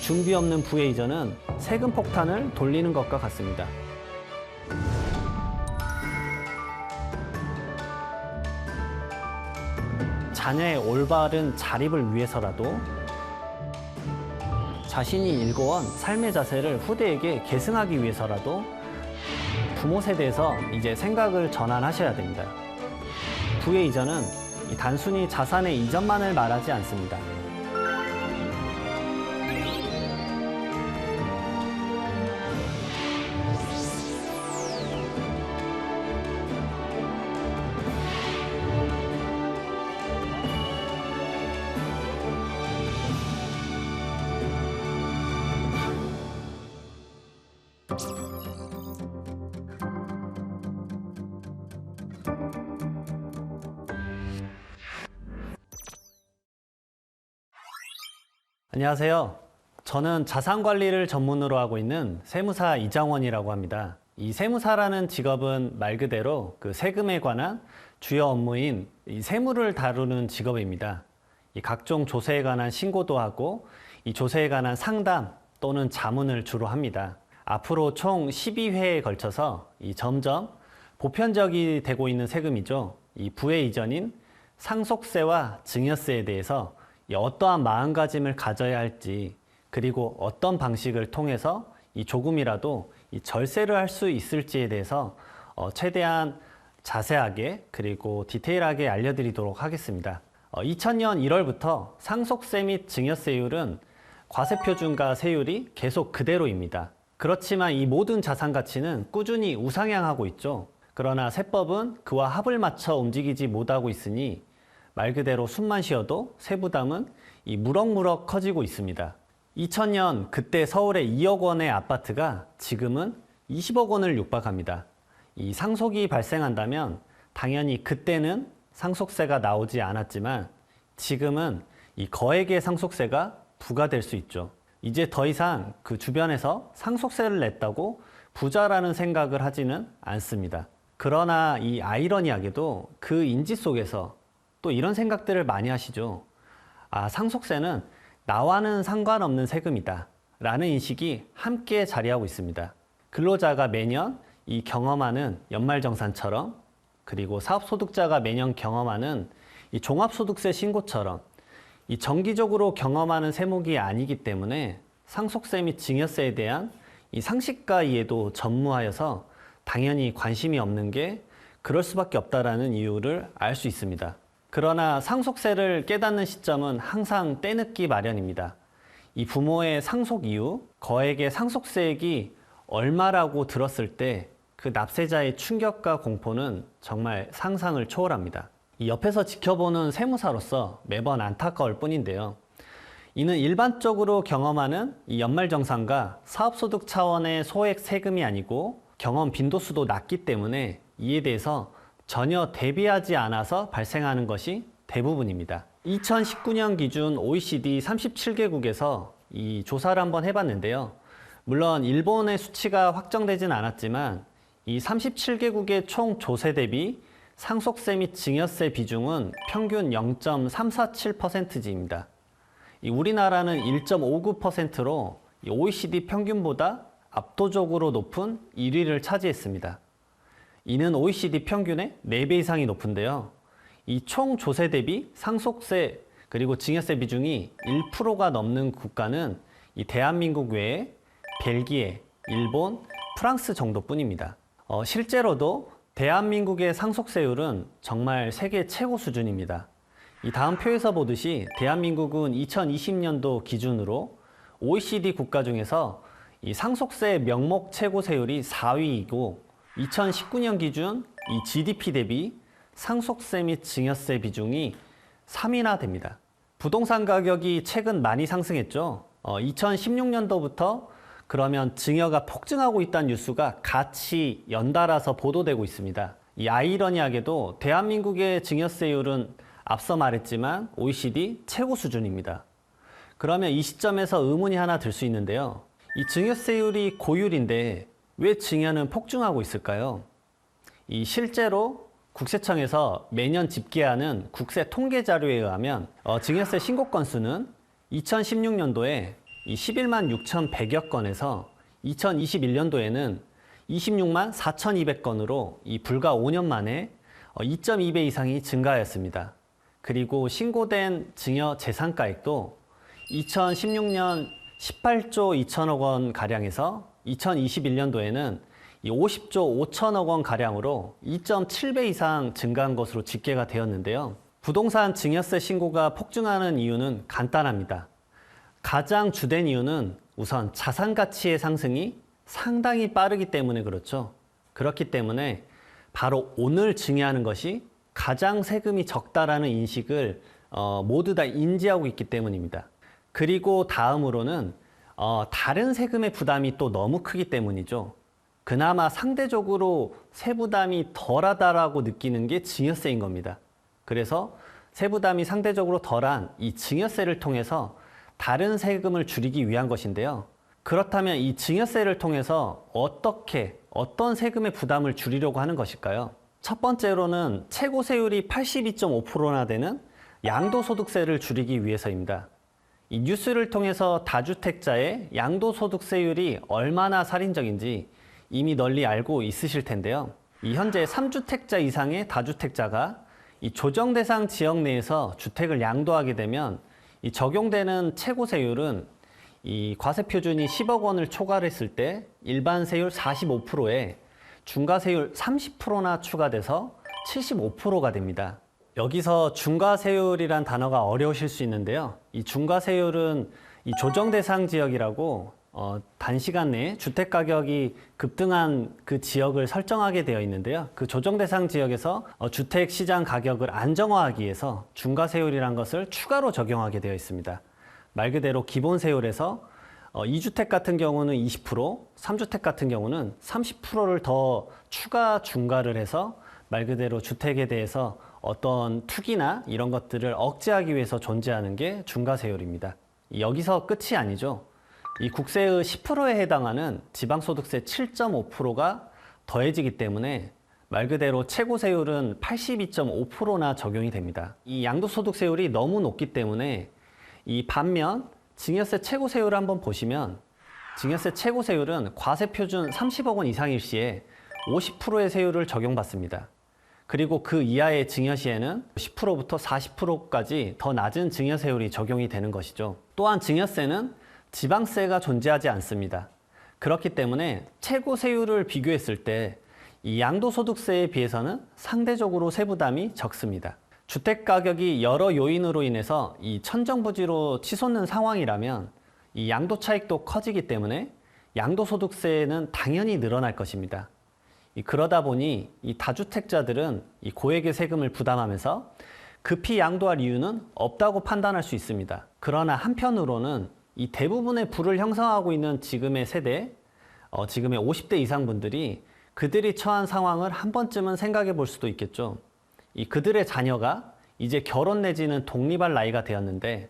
준비 없는 부의 이전은 세금 폭탄을 돌리는 것과 같습니다. 자녀의 올바른 자립을 위해서라도 자신이 일궈온 삶의 자세를 후대에게 계승하기 위해서라도 부모 세대에서 이제 생각을 전환하셔야 됩니다. 부의 이전은 단순히 자산의 이전만을 말하지 않습니다. 안녕하세요. 저는 자산관리를 전문으로 하고 있는 세무사 이장원이라고 합니다. 이 세무사라는 직업은 말 그대로 그 세금에 관한 주요 업무인 이 세무를 다루는 직업입니다. 이 각종 조세에 관한 신고도 하고 이 조세에 관한 상담 또는 자문을 주로 합니다. 앞으로 총 12회에 걸쳐서 이 점점 보편적이 되고 있는 세금이죠. 이 부의 이전인 상속세와 증여세에 대해서 어떠한 마음가짐을 가져야 할지, 그리고 어떤 방식을 통해서 조금이라도 절세를 할 수 있을지에 대해서 최대한 자세하게 그리고 디테일하게 알려드리도록 하겠습니다. 2000년 1월부터 상속세 및 증여세율은 과세표준과 세율이 계속 그대로입니다. 그렇지만 이 모든 자산 가치는 꾸준히 우상향하고 있죠. 그러나 세법은 그와 합을 맞춰 움직이지 못하고 있으니 말 그대로 숨만 쉬어도 세부담은 무럭무럭 커지고 있습니다. 2000년 그때 서울의 2억 원의 아파트가 지금은 20억 원을 육박합니다. 이 상속이 발생한다면 당연히 그때는 상속세가 나오지 않았지만 지금은 이 거액의 상속세가 부과될 수 있죠. 이제 더 이상 그 주변에서 상속세를 냈다고 부자라는 생각을 하지는 않습니다. 그러나 이 아이러니하게도 그 인지 속에서 또 이런 생각들을 많이 하시죠. 아, 상속세는 나와는 상관없는 세금이다 라는 인식이 함께 자리하고 있습니다. 근로자가 매년 경험하는 연말정산처럼, 그리고 사업소득자가 매년 경험하는 종합소득세 신고처럼 정기적으로 경험하는 세목이 아니기 때문에 상속세 및 증여세에 대한 상식과 이해도 전무하여서 당연히 관심이 없는 게 그럴 수밖에 없다라는 이유를 알 수 있습니다. 그러나 상속세를 깨닫는 시점은 항상 때늦기 마련입니다. 이 부모의 상속 이후 거액의 상속세액이 얼마라고 들었을 때 그 납세자의 충격과 공포는 정말 상상을 초월합니다. 이 옆에서 지켜보는 세무사로서 매번 안타까울 뿐인데요. 이는 일반적으로 경험하는 연말정산과 사업소득 차원의 소액 세금이 아니고 경험 빈도수도 낮기 때문에 이에 대해서 전혀 대비하지 않아서 발생하는 것이 대부분입니다. 2019년 기준 OECD 37개국에서 이 조사를 한번 해봤는데요. 물론 일본의 수치가 확정되진 않았지만 이 37개국의 총 조세 대비 상속세 및 증여세 비중은 평균 0.347%입니다. 우리나라는 1.59%로 OECD 평균보다 압도적으로 높은 1위를 차지했습니다. 이는 OECD 평균의 4배 이상이 높은데요. 이 총 조세 대비 상속세 그리고 증여세 비중이 1%가 넘는 국가는 이 대한민국 외에 벨기에, 일본, 프랑스 정도뿐입니다. 실제로도 대한민국의 상속세율은 정말 세계 최고 수준입니다. 이 다음 표에서 보듯이 대한민국은 2020년도 기준으로 OECD 국가 중에서 이 상속세 명목 최고세율이 4위이고 2019년 기준 이 GDP 대비 상속세 및 증여세 비중이 3위나 됩니다. 부동산 가격이 최근 많이 상승했죠. 2016년도부터 그러면 증여가 폭증하고 있다는 뉴스가 같이 연달아서 보도되고 있습니다. 이 아이러니하게도 대한민국의 증여세율은 앞서 말했지만 OECD 최고 수준입니다. 그러면 이 시점에서 의문이 하나 들 수 있는데요. 이 증여세율이 고율인데 왜 증여는 폭증하고 있을까요? 이 실제로 국세청에서 매년 집계하는 국세 통계 자료에 의하면 증여세 신고 건수는 2016년도에 이 11만 6,100여 건에서 2021년도에는 26만 4,200건으로 이 불과 5년 만에 2.2배 이상이 증가하였습니다. 그리고 신고된 증여 재산가액도 2016년 18조 2천억 원 가량에서 2021년도에는 50조 5천억 원 가량으로 2.7배 이상 증가한 것으로 집계가 되었는데요. 부동산 증여세 신고가 폭증하는 이유는 간단합니다. 가장 주된 이유는 우선 자산 가치의 상승이 상당히 빠르기 때문에 그렇죠. 그렇기 때문에 바로 오늘 증여하는 것이 가장 세금이 적다라는 인식을 모두 다 인지하고 있기 때문입니다. 그리고 다음으로는 다른 세금의 부담이 또 너무 크기 때문이죠. 그나마 상대적으로 세부담이 덜하다라고 느끼는 게 증여세인 겁니다. 그래서 세부담이 상대적으로 덜한 이 증여세를 통해서 다른 세금을 줄이기 위한 것인데요. 그렇다면 이 증여세를 통해서 어떤 세금의 부담을 줄이려고 하는 것일까요? 첫 번째로는 최고 세율이 82.5%나 되는 양도소득세를 줄이기 위해서입니다. 이 뉴스를 통해서 다주택자의 양도소득세율이 얼마나 살인적인지 이미 널리 알고 있으실 텐데요. 이 현재 3주택자 이상의 다주택자가 이 조정 대상 지역 내에서 주택을 양도하게 되면 이 적용되는 최고 세율은 이 과세 표준이 10억 원을 초과했을 때 일반 세율 45%에 중과세율 30%나 추가돼서 75%가 됩니다. 여기서 중과세율이란 단어가 어려우실 수 있는데요. 이 중과세율은 이 조정 대상 지역이라고 단시간 내에 주택 가격이 급등한 그 지역을 설정하게 되어 있는데요. 그 조정 대상 지역에서 주택 시장 가격을 안정화하기 위해서 중과세율이란 것을 추가로 적용하게 되어 있습니다. 말 그대로 기본 세율에서 2주택 같은 경우는 20%, 3주택 같은 경우는 30%를 더 추가 중과를 해서 말 그대로 주택에 대해서 어떤 투기나 이런 것들을 억제하기 위해서 존재하는 게 중과세율입니다. 여기서 끝이 아니죠. 이 국세의 10%에 해당하는 지방소득세 7.5%가 더해지기 때문에 말 그대로 최고 세율은 82.5%나 적용이 됩니다. 이 양도소득세율이 너무 높기 때문에 이 반면 증여세 최고 세율을 한번 보시면 증여세 최고 세율은 과세 표준 30억 원 이상일 시에 50%의 세율을 적용받습니다. 그리고 그 이하의 증여 시에는 10%부터 40%까지 더 낮은 증여세율이 적용이 되는 것이죠. 또한 증여세는 지방세가 존재하지 않습니다. 그렇기 때문에 최고 세율을 비교했을 때 이 양도소득세에 비해서는 상대적으로 세부담이 적습니다. 주택 가격이 여러 요인으로 인해서 이 천정부지로 치솟는 상황이라면 이 양도 차익도 커지기 때문에 양도소득세는 당연히 늘어날 것입니다. 그러다 보니 이 다주택자들은 이 고액의 세금을 부담하면서 급히 양도할 이유는 없다고 판단할 수 있습니다. 그러나 한편으로는 이 대부분의 부를 형성하고 있는 지금의 세대, 지금의 50대 이상 분들이 그들이 처한 상황을 한 번쯤은 생각해 볼 수도 있겠죠. 이 그들의 자녀가 이제 결혼 내지는 독립할 나이가 되었는데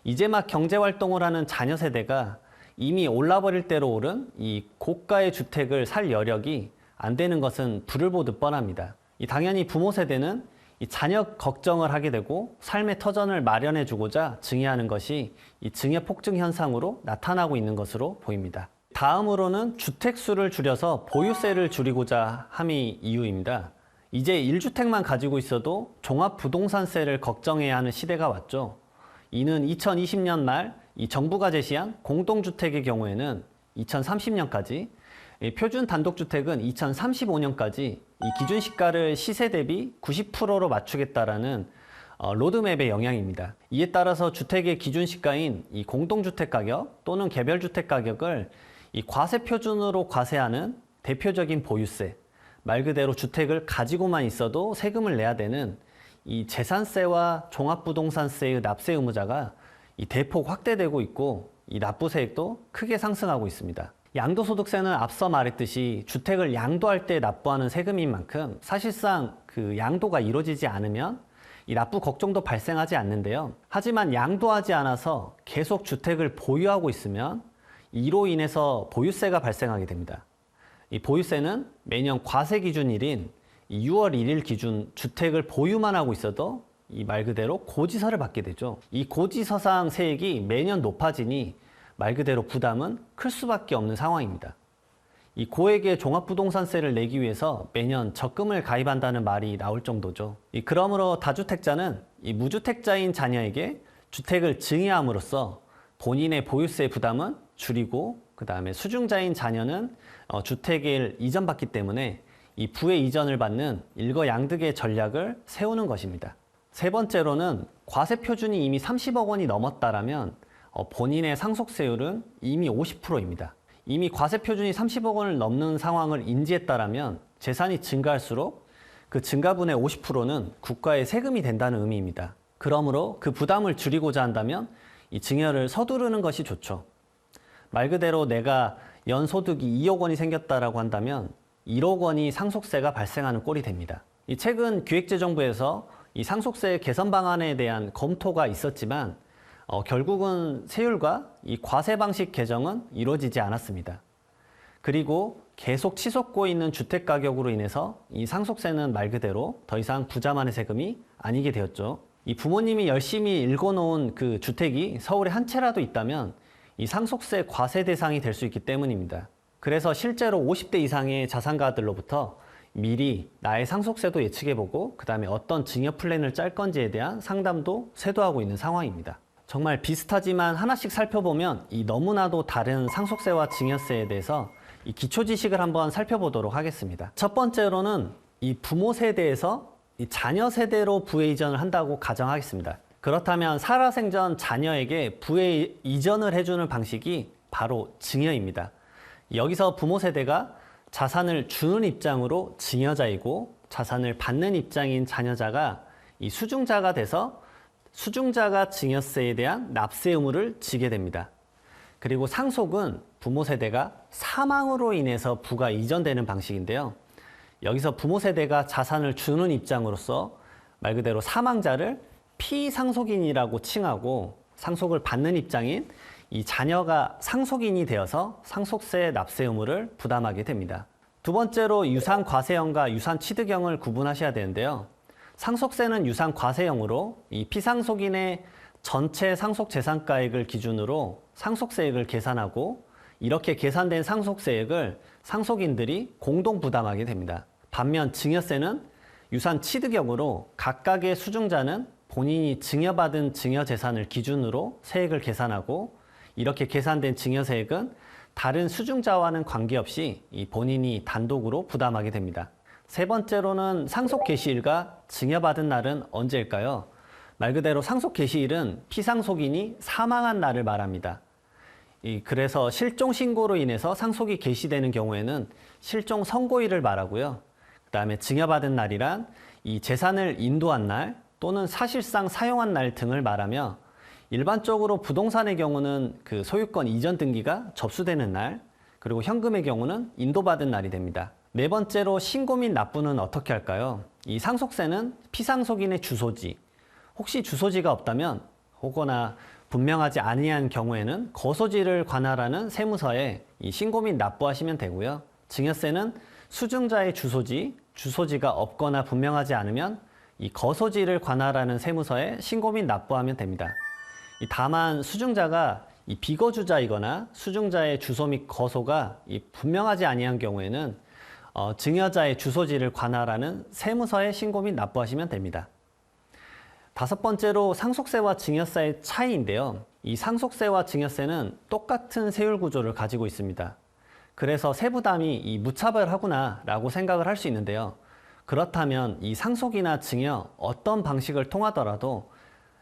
이제 막 경제활동을 하는 자녀 세대가 이미 올라버릴 대로 오른 이 고가의 주택을 살 여력이 안 되는 것은 불을 보듯 뻔합니다. 당연히 부모 세대는 이 자녀 걱정을 하게 되고 삶의 터전을 마련해 주고자 증여하는 것이 이 증여 폭증 현상으로 나타나고 있는 것으로 보입니다. 다음으로는 주택수를 줄여서 보유세를 줄이고자 함이 이유입니다. 이제 1주택만 가지고 있어도 종합부동산세를 걱정해야 하는 시대가 왔죠. 이는 2020년 말 이 정부가 제시한 공동주택의 경우에는 2030년까지, 표준 단독주택은 2035년까지 이 기준시가를 시세 대비 90%로 맞추겠다라는 로드맵의 영향입니다. 이에 따라서 주택의 기준시가인 이 공동주택 가격 또는 개별주택 가격을 이 과세 표준으로 과세하는 대표적인 보유세, 말 그대로 주택을 가지고만 있어도 세금을 내야 되는 이 재산세와 종합부동산세의 납세 의무자가 이 대폭 확대되고 있고 이 납부세액도 크게 상승하고 있습니다. 양도소득세는 앞서 말했듯이 주택을 양도할 때 납부하는 세금인 만큼 사실상 그 양도가 이루어지지 않으면 이 납부 걱정도 발생하지 않는데요. 하지만 양도하지 않아서 계속 주택을 보유하고 있으면 이로 인해서 보유세가 발생하게 됩니다. 이 보유세는 매년 과세 기준일인 6월 1일 기준 주택을 보유만 하고 있어도 이 말 그대로 고지서를 받게 되죠. 이 고지서상 세액이 매년 높아지니 말 그대로 부담은 클 수밖에 없는 상황입니다. 이 고액의 종합부동산세를 내기 위해서 매년 적금을 가입한다는 말이 나올 정도죠. 그러므로 다주택자는 이 무주택자인 자녀에게 주택을 증여함으로써 본인의 보유세 부담은 줄이고 그다음에 수중자인 자녀는 주택을 이전받기 때문에 이 부의 이전을 받는 일거양득의 전략을 세우는 것입니다. 세 번째로는 과세 표준이 이미 30억 원이 넘었다라면 본인의 상속세율은 이미 50%입니다. 이미 과세 표준이 30억 원을 넘는 상황을 인지했다라면 재산이 증가할수록 그 증가분의 50%는 국가의 세금이 된다는 의미입니다. 그러므로 그 부담을 줄이고자 한다면 이 증여를 서두르는 것이 좋죠. 말 그대로 내가 연소득이 2억 원이 생겼다라고 한다면 1억 원이 상속세가 발생하는 꼴이 됩니다. 이 최근 기획재정부에서 이 상속세 개선 방안에 대한 검토가 있었지만 결국은 세율과 이 과세 방식 개정은 이루어지지 않았습니다. 그리고 계속 치솟고 있는 주택 가격으로 인해서 이 상속세는 말 그대로 더 이상 부자만의 세금이 아니게 되었죠. 이 부모님이 열심히 일궈놓은 그 주택이 서울에 한 채라도 있다면 이 상속세 과세 대상이 될 수 있기 때문입니다. 그래서 실제로 50대 이상의 자산가들로부터 미리 나의 상속세도 예측해보고 그 다음에 어떤 증여 플랜을 짤 건지에 대한 상담도 세도하고 있는 상황입니다. 정말 비슷하지만 하나씩 살펴보면 이 너무나도 다른 상속세와 증여세에 대해서 이 기초 지식을 한번 살펴보도록 하겠습니다. 첫 번째로는 이 부모 세대에서 이 자녀 세대로 부의 이전을 한다고 가정하겠습니다. 그렇다면 살아생전 자녀에게 부의 이전을 해주는 방식이 바로 증여입니다. 여기서 부모 세대가 자산을 주는 입장으로 증여자이고 자산을 받는 입장인 자녀자가 이 수중자가 돼서 수중자가 증여세에 대한 납세 의무를 지게 됩니다. 그리고 상속은 부모 세대가 사망으로 인해서 부가 이전되는 방식인데요. 여기서 부모 세대가 자산을 주는 입장으로서 말 그대로 사망자를 피상속인이라고 칭하고 상속을 받는 입장인 이 자녀가 상속인이 되어서 상속세 납세 의무를 부담하게 됩니다. 두 번째로 유산과세형과 유산취득형을 구분하셔야 되는데요. 상속세는 유산과세형으로 이 피상속인의 전체 상속재산가액을 기준으로 상속세액을 계산하고 이렇게 계산된 상속세액을 상속인들이 공동 부담하게 됩니다. 반면 증여세는 유산취득형으로 각각의 수중자는 본인이 증여받은 증여재산을 기준으로 세액을 계산하고 이렇게 계산된 증여세액은 다른 수중자와는 관계없이 이 본인이 단독으로 부담하게 됩니다. 세 번째로는 상속 개시일과 증여받은 날은 언제일까요? 말 그대로 상속 개시일은 피상속인이 사망한 날을 말합니다. 그래서 실종 신고로 인해서 상속이 개시되는 경우에는 실종 선고일을 말하고요. 그다음에 증여받은 날이란 이 재산을 인도한 날 또는 사실상 사용한 날 등을 말하며 일반적으로 부동산의 경우는 그 소유권 이전 등기가 접수되는 날, 그리고 현금의 경우는 인도받은 날이 됩니다. 네 번째로 신고 및 납부는 어떻게 할까요? 이 상속세는 피상속인의 주소지, 혹시 주소지가 없다면 혹거나 분명하지 아니한 경우에는 거소지를 관할하는 세무서에 이 신고 및 납부하시면 되고요. 증여세는 수중자의 주소지, 주소지가 없거나 분명하지 않으면 이 거소지를 관할하는 세무서에 신고 및 납부하면 됩니다. 다만 수중자가 이 비거주자이거나 수중자의 주소 및 거소가 이 분명하지 아니한 경우에는 증여자의 주소지를 관할하는 세무서에 신고 및 납부하시면 됩니다. 다섯 번째로 상속세와 증여세의 차이인데요. 이 상속세와 증여세는 똑같은 세율 구조를 가지고 있습니다. 그래서 세부담이 이 무차별하구나 라고 생각을 할 수 있는데요. 그렇다면 이 상속이나 증여 어떤 방식을 통하더라도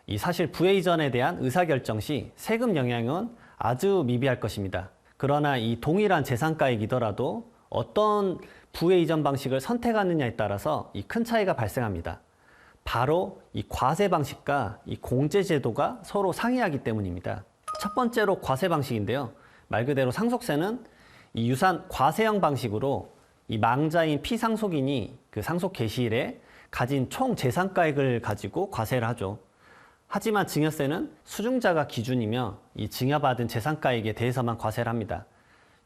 이 사실 부의 이전에 대한 의사결정 시 세금 영향은 아주 미비할 것입니다. 그러나 이 동일한 재산가액이더라도 어떤 부의 이전 방식을 선택하느냐에 따라서 이 큰 차이가 발생합니다. 바로 이 과세 방식과 이 공제 제도가 서로 상이하기 때문입니다. 첫 번째로 과세 방식인데요. 말 그대로 상속세는 이 유산 과세형 방식으로 이 망자인 피상속인이 그 상속 개시일에 가진 총 재산가액을 가지고 과세를 하죠. 하지만 증여세는 수중자가 기준이며 이 증여받은 재산가액에 대해서만 과세를 합니다.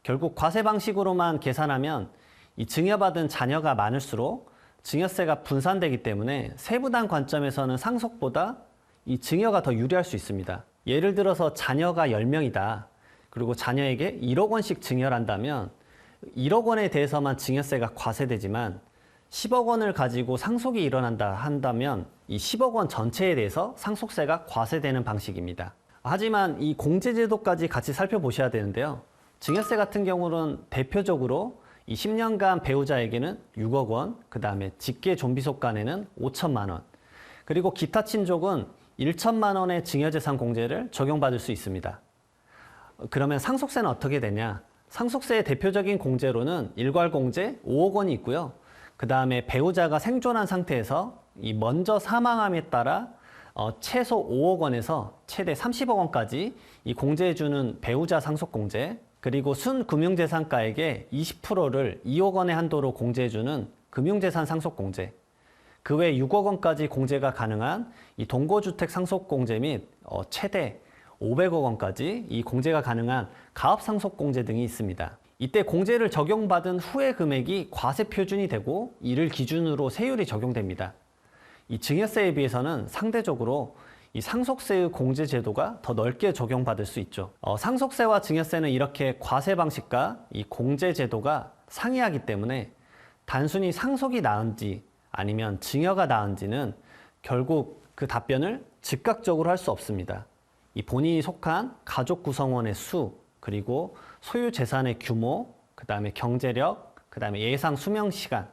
결국 과세 방식으로만 계산하면 이 증여받은 자녀가 많을수록 증여세가 분산되기 때문에 세부담 관점에서는 상속보다 이 증여가 더 유리할 수 있습니다. 예를 들어서 자녀가 10명이다. 그리고 자녀에게 1억 원씩 증여를 한다면 1억 원에 대해서만 증여세가 과세되지만 10억 원을 가지고 상속이 일어난다 한다면 이 10억 원 전체에 대해서 상속세가 과세되는 방식입니다. 하지만 이 공제제도까지 같이 살펴보셔야 되는데요. 증여세 같은 경우는 대표적으로 이 10년간 배우자에게는 6억 원, 그 다음에 직계 존비속간에는 5천만 원, 그리고 기타 친족은 1천만 원의 증여재산 공제를 적용받을 수 있습니다. 그러면 상속세는 어떻게 되냐? 상속세의 대표적인 공제로는 일괄공제 5억 원이 있고요. 그 다음에 배우자가 생존한 상태에서 이 먼저 사망함에 따라 최소 5억 원에서 최대 30억 원까지 이 공제해주는 배우자 상속공제, 그리고 순금융재산가액의 20%를 2억 원의 한도로 공제해주는 금융재산 상속공제, 그 외 6억 원까지 공제가 가능한 이 동거주택 상속공제 및 최대 500억 원까지 이 공제가 가능한 가업상속공제 등이 있습니다. 이때 공제를 적용받은 후의 금액이 과세 표준이 되고 이를 기준으로 세율이 적용됩니다. 이 증여세에 비해서는 상대적으로 이 상속세의 공제 제도가 더 넓게 적용받을 수 있죠. 상속세와 증여세는 이렇게 과세 방식과 이 공제 제도가 상이하기 때문에 단순히 상속이 나은지 아니면 증여가 나은지는 결국 그 답변을 즉각적으로 할 수 없습니다. 이 본인이 속한 가족 구성원의 수, 그리고 소유 재산의 규모, 그 다음에 경제력, 그 다음에 예상 수명 시간,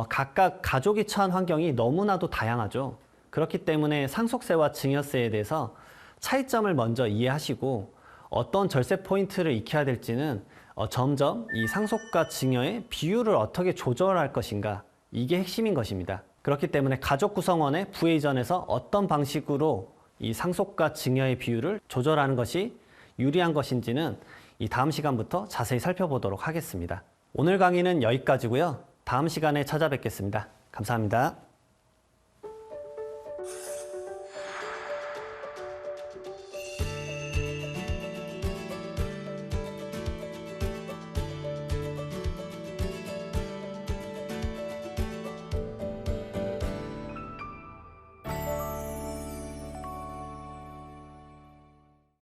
각각 가족이 처한 환경이 너무나도 다양하죠. 그렇기 때문에 상속세와 증여세에 대해서 차이점을 먼저 이해하시고 어떤 절세 포인트를 익혀야 될지는 점점 이 상속과 증여의 비율을 어떻게 조절할 것인가, 이게 핵심인 것입니다. 그렇기 때문에 가족 구성원의 부의 이전에서 어떤 방식으로 이 상속과 증여의 비율을 조절하는 것이 유리한 것인지는 이 다음 시간부터 자세히 살펴보도록 하겠습니다. 오늘 강의는 여기까지고요. 다음 시간에 찾아뵙겠습니다. 감사합니다.